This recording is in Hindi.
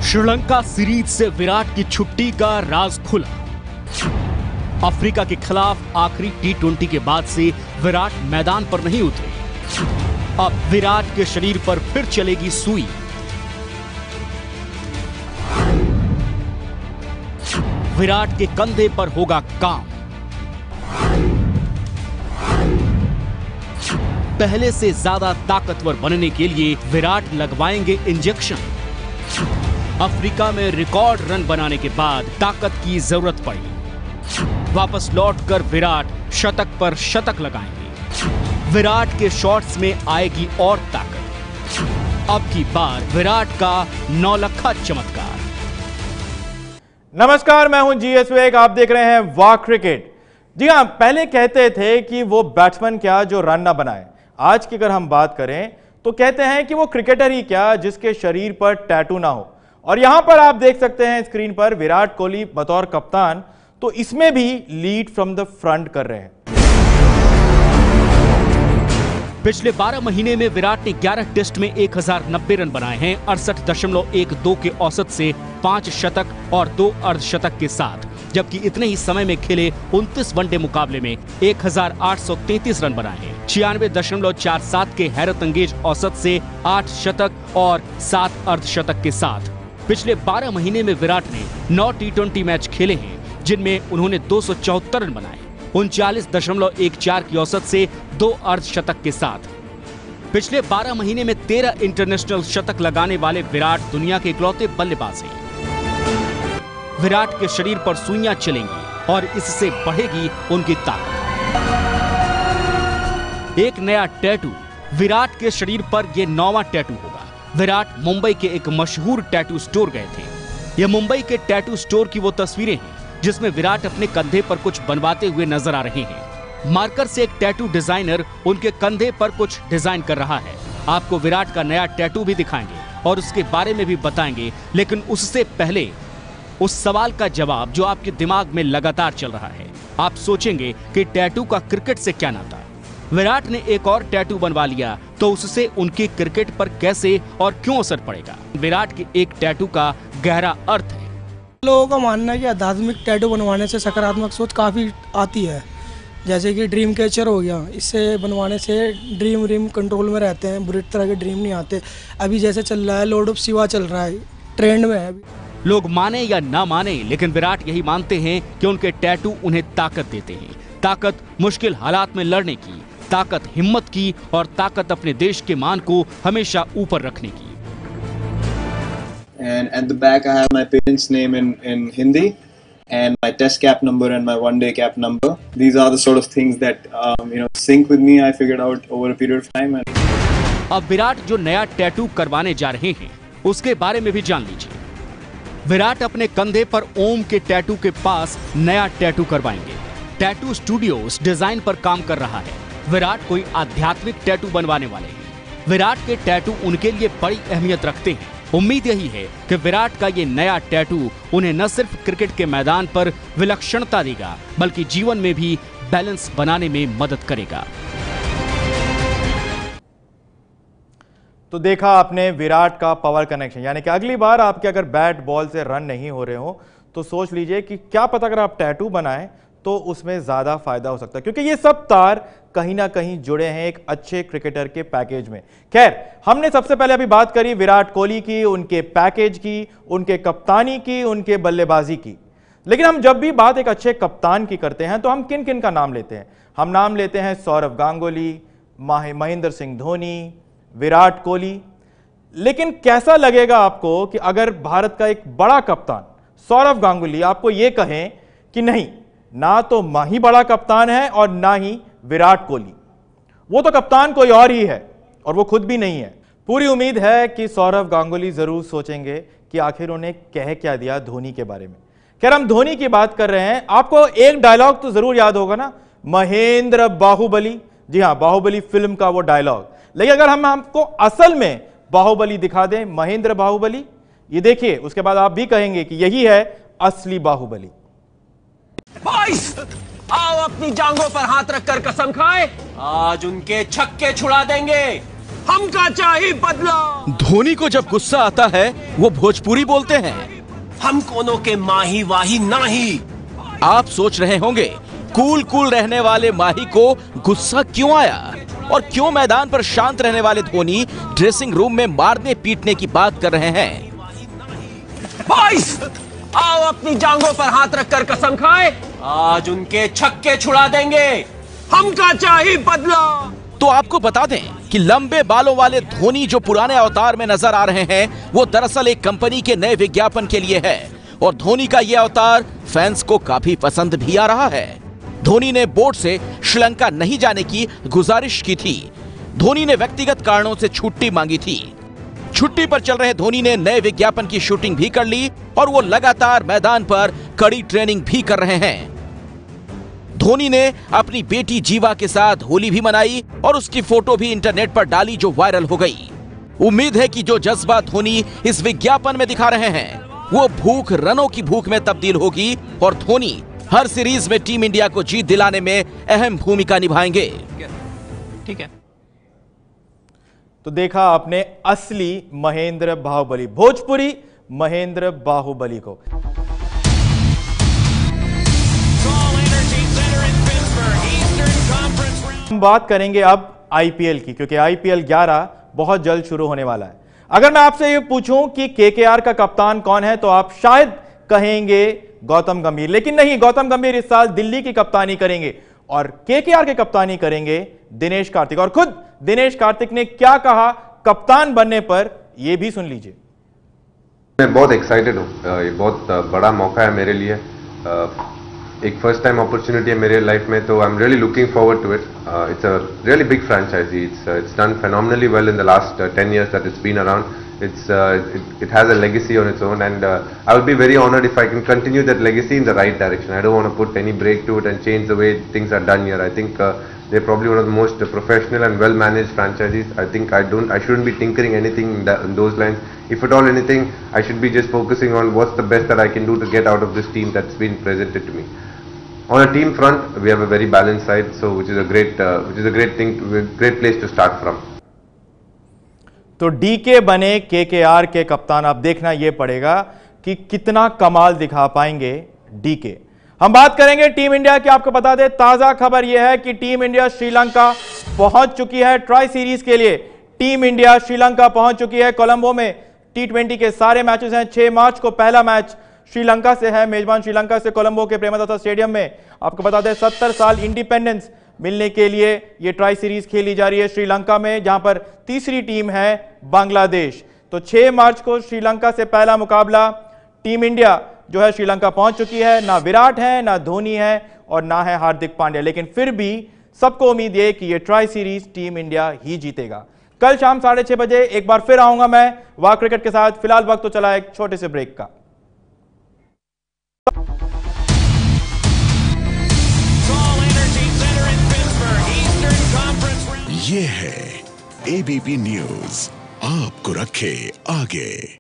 श्रीलंका सीरीज से विराट की छुट्टी का राज खुला। अफ्रीका के खिलाफ आखिरी टी20 के बाद से विराट मैदान पर नहीं उतरे। अब विराट के शरीर पर फिर चलेगी सुई। विराट के कंधे पर होगा काम। पहले से ज्यादा ताकतवर बनने के लिए विराट लगवाएंगे इंजेक्शन। अफ्रीका में रिकॉर्ड रन बनाने के बाद ताकत की जरूरत पड़ी। वापस लौटकर विराट शतक पर शतक लगाएंगे। विराट के शॉट्स में आएगी और ताकत। अब की बार विराट का नौलखा चमत्कार। नमस्कार, मैं हूं जीएस वेग। आप देख रहे हैं वाह क्रिकेट। जी हां, पहले कहते थे कि वो बैट्समैन क्या जो रन ना बनाए। आज की अगर हम बात करें तो कहते हैं कि वो क्रिकेटर ही क्या जिसके शरीर पर टैटू ना हो। और यहां पर आप देख सकते हैं स्क्रीन पर विराट कोहली बतौर कप्तान तो इसमें भी लीड फ्रॉम द फ्रंट कर रहे हैं। पिछले 12 महीने में विराट ने 11 टेस्ट में 1090 रन बनाए हैं। 68.12 के औसत से 5 शतक और 2 अर्धशतक के साथ, जबकि इतने ही समय में खेले 29 वनडे मुकाबले में 1833 रन बनाए हैं। 96.47 के हैरत अंगेज औसत से 8 शतक और 7 अर्धशतक के साथ। पिछले 12 महीने में विराट ने 9 टी20 मैच खेले हैं, जिनमें उन्होंने 274 रन बनाए। 39.14 की औसत से 2 अर्धशतक के साथ। पिछले 12 महीने में 13 इंटरनेशनल शतक लगाने वाले विराट दुनिया के इकलौते बल्लेबाज हैं। विराट के शरीर पर सुइयां चलेंगी और इससे बढ़ेगी उनकी ताकत। एक नया टैटू। विराट के शरीर पर यह 9वां टैटू होगा। विराट मुंबई के एक मशहूर टैटू स्टोर गए थे। यह मुंबई के टैटू स्टोर की वो तस्वीरें हैं जिसमें विराट अपने कंधे पर कुछ बनवाते हुए नजर आ रहे हैं। मार्कर से एक टैटू डिजाइनर उनके कंधे पर कुछ डिजाइन कर रहा है। आपको विराट का नया टैटू भी दिखाएंगे और उसके बारे में भी बताएंगे, लेकिन उससे पहले उस सवाल का जवाब जो आपके दिमाग में लगातार चल रहा है। आप सोचेंगे कि टैटू का क्रिकेट से क्या नाता। विराट ने एक और टैटू बनवा लिया तो उससे उनकी क्रिकेट पर कैसे और क्यों असर पड़ेगा। विराट के एक टैटू का गहरा अर्थ है। लोगों का मानना है कि आध्यात्मिक टैटू बनवाने से सकारात्मक सोच काफ़ी आती है। जैसे कि ड्रीम कैचर हो गया, इससे बनवाने से ड्रीम कंट्रोल में रहते हैं, बुरी तरह के ड्रीम नहीं आते। अभी जैसे चल रहा है लॉर्ड ऑफ शिवा चल रहा है, ट्रेंड में है। लोग माने या ना माने, लेकिन विराट यही मानते हैं कि उनके टैटू उन्हें ताकत देते हैं। ताकत मुश्किल हालात में लड़ने की, ताकत हिम्मत की और ताकत अपने देश के मान को हमेशा ऊपर रखने की। And at the back I have my parents' name in Hindi and my test cap number and my one-day cap number. These are the sort of things that sync with me. I figured out over a period of time. अब विराट जो नया टैटू करवाने जा रहे हैं उसके बारे में भी जान लीजिए। विराट अपने कंधे पर ओम के टैटू के पास नया टैटू करवाएंगे। टैटू स्टूडियो इस डिजाइन पर काम कर रहा है। विराट कोई आध्यात्मिक टैटू बनवाने वाले हैं। विराट के टैटू उनके लिए बड़ी अहमियत रखते हैं। उम्मीद यही है कि विराट का ये नया टैटू उन्हें न सिर्फ क्रिकेट के मैदान पर विलक्षणता देगा, बल्कि जीवन में भी बैलेंस बनाने में मदद करेगा। तो देखा आपने विराट का पावर कनेक्शन, यानी कि अगली बार आपके अगर बैट बॉल से रन नहीं हो रहे हो तो सोच लीजिए कि क्या पता अगर आप टैटू बनाएं तो उसमें ज्यादा फायदा हो सकता है, क्योंकि ये सब तार कहीं ना कहीं जुड़े हैं एक अच्छे क्रिकेटर के पैकेज में। खैर, हमने सबसे पहले अभी बात करी विराट कोहली की, उनके पैकेज की, उनके कप्तानी की, उनके बल्लेबाजी की। लेकिन हम जब भी बात एक अच्छे कप्तान की करते हैं तो हम किन किन का नाम लेते हैं? हम नाम लेते हैं सौरव गांगुली, महेंद्र सिंह धोनी, विराट कोहली। लेकिन कैसा लगेगा आपको कि अगर भारत का एक बड़ा कप्तान सौरव गांगुली आपको यह कहें कि नहीं, ना तो माही बड़ा कप्तान है और ना ही विराट कोहली, वो तो कप्तान कोई और ही है और वो खुद भी नहीं है। पूरी उम्मीद है कि सौरव गांगुली जरूर सोचेंगे कि आखिर उन्हें कह क्या दिया धोनी के बारे में। खैर, हम धोनी की बात कर रहे हैं। आपको एक डायलॉग तो जरूर याद होगा ना, महेंद्र बाहुबली। जी हां, बाहुबली फिल्म का वो डायलॉग। लेकिन अगर हम आपको असल में बाहुबली दिखा दें, महेंद्र बाहुबली, ये देखिए, उसके बाद आप भी कहेंगे कि यही है असली बाहुबली। बॉयज, आओ अपनी जांघों पर हाथ रखकर कसम खाएं, आज उनके छक्के छुड़ा देंगे। हमका चाहिए बदला। धोनी को जब गुस्सा आता है वो भोजपुरी बोलते हैं। हम कोनों के माही वाही नाही। आप सोच रहे होंगे कूल रहने वाले माही को गुस्सा क्यों आया और क्यों मैदान पर शांत रहने वाले धोनी ड्रेसिंग रूम में मारने पीटने की बात कर रहे हैं। बॉयज, आओ अपनी जांघों पर हाथ रखकर कसम खाए, आज उनके छक्के छुड़ा देंगे। हमका चाहिए बदला। तो आपको बता दें कि लंबे बालों वाले धोनी जो पुराने अवतार में नजर आ रहे हैं वो दरअसल एक कंपनी के नए विज्ञापन के लिए है और धोनी का यह अवतार फैंस को काफी पसंद भी आ रहा है। धोनी ने बोर्ड से श्रीलंका नहीं जाने की गुजारिश की थी। धोनी ने व्यक्तिगत कारणों से छुट्टी मांगी थी। छुट्टी पर चल रहे धोनी ने नए विज्ञापन की शूटिंग भी कर ली और वो लगातार मैदान पर कड़ी ट्रेनिंग भी कर रहे हैं। धोनी ने अपनी बेटी जीवा के साथ होली भी मनाई और उसकी फोटो भी इंटरनेट पर डाली जो वायरल हो गई। उम्मीद है कि जो जज्बा धोनी इस विज्ञापन में दिखा रहे हैं वो भूख रनों की भूख में तब्दील होगी और धोनी हर सीरीज में टीम इंडिया को जीत दिलाने में अहम भूमिका निभाएंगे। ठीक है। तो देखा आपने असली महेंद्र बाहुबली, भोजपुरी महेंद्र बाहुबली को। हम बात करेंगे अब आईपीएल की, क्योंकि आईपीएल 11 बहुत जल्द शुरू होने वाला है। अगर मैं आपसे ये पूछूं कि केकेआर का कप्तान कौन है तो आप शायद कहेंगे गौतम गंभीर, लेकिन नहीं, गौतम गंभीर इस साल दिल्ली की कप्तानी करेंगे और केकेआर की कप्तानी करेंगे दिनेश कार्तिक। और खुद दिनेश कार्तिक ने क्या कहा कप्तान बनने पर, यह भी सुन लीजिए। मैं बहुत एक्साइटेड हूँ, ये बहुत बड़ा मौका है मेरे लिए, एक फर्स्ट टाइम अपॉर्चुनिटी है मेरे लाइफ में, तो I am really looking forward to it. It's a really big franchise, it's done phenomenally well in the last 10 years that it's been around. It has a legacy on its own, and I would be very honored if I can continue that legacy in the right direction. I don't want to put any break to it and change the way things are done here. I think they're probably one of the most professional and well managed franchises. I think I shouldn't be tinkering anything in those lines. If at all anything, I should be just focusing on what's the best that I can do to get out of this team that's been presented to me. On a team front, we have a very balanced side, so which is a great place to start from. तो डीके बने केकेआर के कप्तान, अब देखना यह पड़ेगा कि कितना कमाल दिखा पाएंगे डीके। हम बात करेंगे टीम इंडिया की। आपको बता दें, ताजा खबर यह है कि टीम इंडिया श्रीलंका पहुंच चुकी है ट्राई सीरीज के लिए। टीम इंडिया श्रीलंका पहुंच चुकी है। कोलंबो में T20 के सारे मैचेस हैं। 6 मार्च को पहला मैच श्रीलंका से है, मेजबान श्रीलंका से कोलंबो के प्रेमदासा स्टेडियम में। आपको बता दें 70 साल इंडिपेंडेंस मिलने के लिए ये ट्राई सीरीज खेली जा रही है श्रीलंका में, जहां पर तीसरी टीम है बांग्लादेश। तो 6 मार्च को श्रीलंका से पहला मुकाबला। टीम इंडिया जो है श्रीलंका पहुंच चुकी है। ना विराट है, ना धोनी है और ना है हार्दिक पांड्या, लेकिन फिर भी सबको उम्मीद है कि ये ट्राई सीरीज टीम इंडिया ही जीतेगा। कल शाम 6:30 बजे एक बार फिर आऊंगा मैं वाह क्रिकेट के साथ। फिलहाल वक्त तो चला एक छोटे से ब्रेक का। ये है एबीपी न्यूज, आपको रखे आगे।